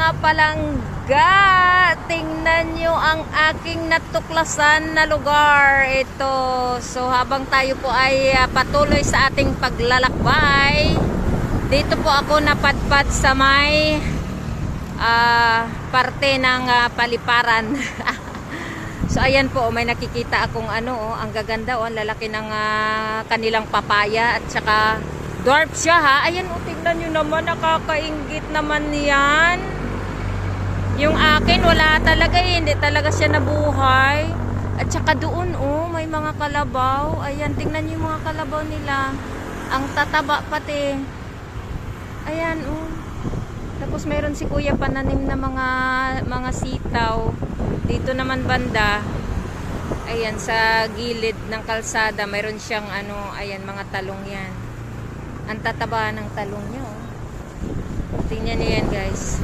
mga palangga, tingnan nyo ang aking natuklasan na lugar. Ito, so habang tayo po ay patuloy sa ating paglalakbay, dito po ako napadpad sa may parte ng paliparan. So ayan po, may nakikita akong ang gaganda, ang lalaki ng kanilang papaya at saka dwarf siya ha. Ayan tingnan nyo naman, nakakainggit naman yan. Yung akin wala talaga hindi talaga siya nabuhay. At saka doon may mga kalabaw. Ayan, tingnan nyo yung mga kalabaw nila. Ang tataba pati. Ayan Tapos mayroon si kuya pananim na mga sitaw. Dito naman banda, ayan sa gilid ng kalsada, mayroon siyang ayan mga talong yan. Ang tataba ng talong niya. Tingnan niyo yan guys.